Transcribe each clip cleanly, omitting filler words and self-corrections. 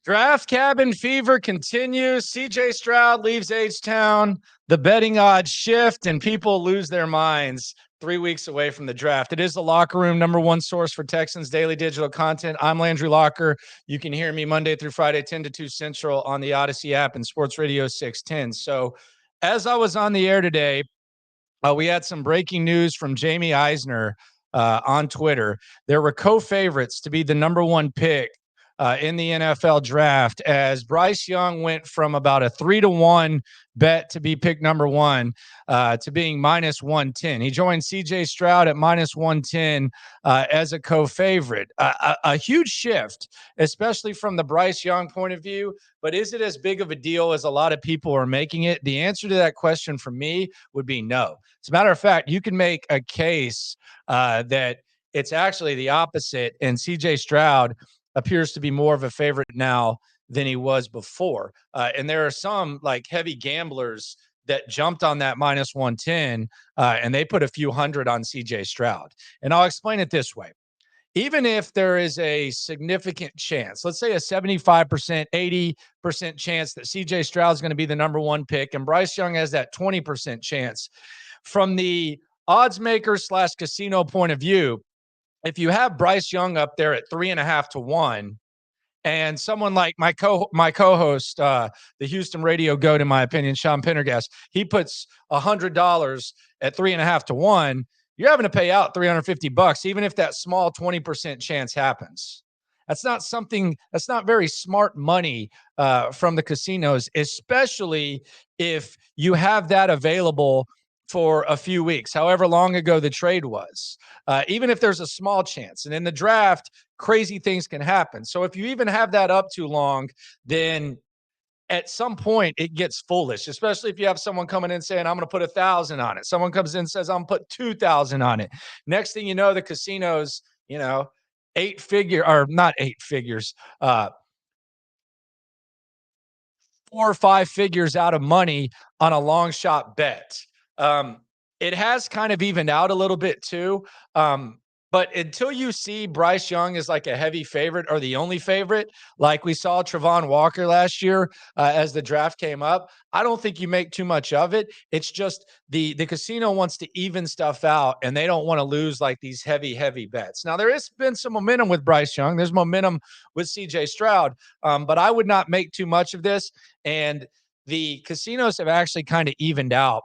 Draft cabin fever continues. CJ Stroud leaves H-Town. The betting odds shift and people lose their minds 3 weeks away from the draft. It is the Locker Room, number one source for Texans daily digital content. I'm Landry Locker. You can hear me Monday through Friday, 10 to 2 Central on the Odyssey app and Sports Radio 610. So as I was on the air today, we had some breaking news from Jamie Eisner on Twitter. There were co-favorites to be the number one pick in the NFL draft, as Bryce Young went from about a 3-1 bet to be picked number one to being minus 110. He joined CJ Stroud at minus 110 as a co-favorite. A huge shift, especially from the Bryce Young point of view. But is it as big of a deal as a lot of people are making it? The answer to that question for me would be no. As a matter of fact, you can make a case that it's actually the opposite, and CJ Stroud appears to be more of a favorite now than he was before. And there are some like heavy gamblers that jumped on that minus 110 and they put a few hundred on CJ Stroud. And I'll explain it this way. Even if there is a significant chance, let's say a 75%, 80% chance that CJ Stroud is going to be the number one pick and Bryce Young has that 20% chance, from the odds maker / casino point of view, if you have Bryce Young up there at 3.5 to 1, and someone like my co-host, the Houston radio goat, in my opinion, Sean Pendergast, he puts $100 at 3.5 to 1, you're having to pay out $350, even if that small 20% chance happens. That's not very smart money from the casinos, especially if you have that available for a few weeks, however long ago the trade was, even if there's a small chance. And in the draft, crazy things can happen. So if you even have that up too long, then at some point it gets foolish, especially if you have someone coming in saying, I'm going to put 1,000 on it. Someone comes in and says, I'm going to put 2,000 on it. Next thing you know, the casinos, not 8 figures, 4 or 5 figures out of money on a long shot bet. It has kind of evened out a little bit too. But until you see Bryce Young as like a heavy favorite or the only favorite, like we saw Travon Walker last year as the draft came up, I don't think you make too much of it. It's just the casino wants to even stuff out, and they don't want to lose like these heavy bets. Now, there has been some momentum with Bryce Young. There's momentum with CJ Stroud, but I would not make too much of this. And the casinos have actually kind of evened out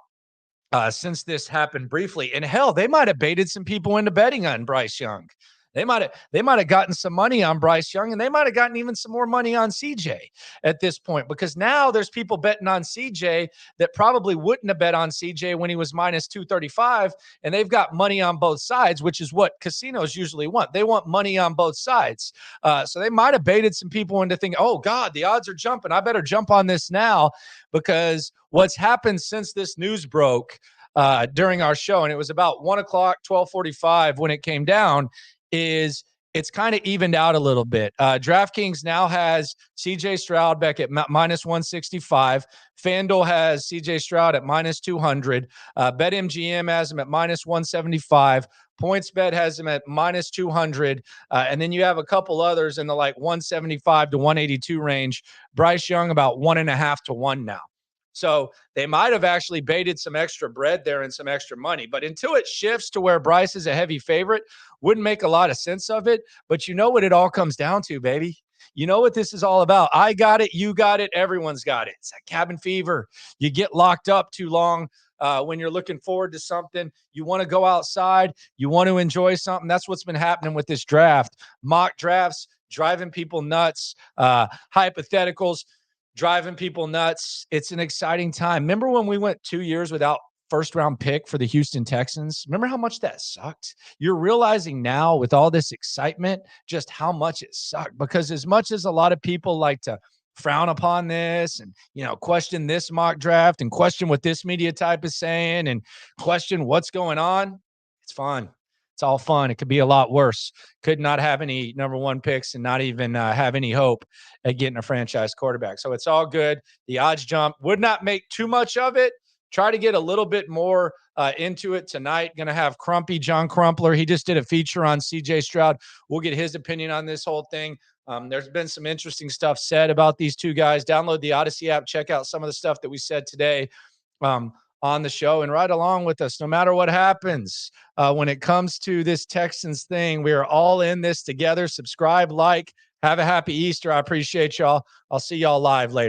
since this happened briefly. And hell, they might have baited some people into betting on Bryce Young. They might have gotten some money on Bryce Young, and they might have gotten even some more money on CJ at this point, because now there's people betting on CJ that probably wouldn't have bet on CJ when he was minus 235, and they've got money on both sides, which is what casinos usually want. They want money on both sides. So they might have baited some people into thinking, oh God, the odds are jumping. I better jump on this now, because what's happened since this news broke during our show, and it was about 1 o'clock, 12:45 when it came down, is it's kind of evened out a little bit. DraftKings now has CJ Stroud back at minus 165. FanDuel has CJ Stroud at minus 200. BetMGM has him at minus 175. PointsBet has him at minus 200. And then you have a couple others in the like 175 to 182 range. Bryce Young about 1.5 to 1 now. So they might have actually baited some extra bread there and some extra money. But until it shifts to where Bryce is a heavy favorite, wouldn't make a lot of sense of it. But you know what it all comes down to, baby. You know what this is all about. I got it. You got it. Everyone's got it. It's that cabin fever. You get locked up too long when you're looking forward to something. You want to go outside. You want to enjoy something. That's what's been happening with this draft. Mock drafts, driving people nuts, hypotheticals, driving people nuts. It's an exciting time. Remember when we went 2 years without first round pick for the Houston Texans? Remember how much that sucked? You're realizing now with all this excitement just how much it sucked, because as much as a lot of people like to frown upon this and, question this mock draft and question what this media type is saying and question what's going on, it's fun. It's all fun. It could be a lot worse. Could not have any number one picks and not even have any hope at getting a franchise quarterback. So it's all good. The odds jump. Would not make too much of it. Try to get a little bit more into it tonight. Going to have John Crumpler. He just did a feature on CJ Stroud. We'll get his opinion on this whole thing There's been some interesting stuff said about these two guys. Download the Odyssey app, check out some of the stuff that we said today on the show, and ride along with us no matter what happens. When it comes to this Texans thing, we are all in this together. Subscribe, like, have a happy Easter. I appreciate y'all. I'll see y'all live later.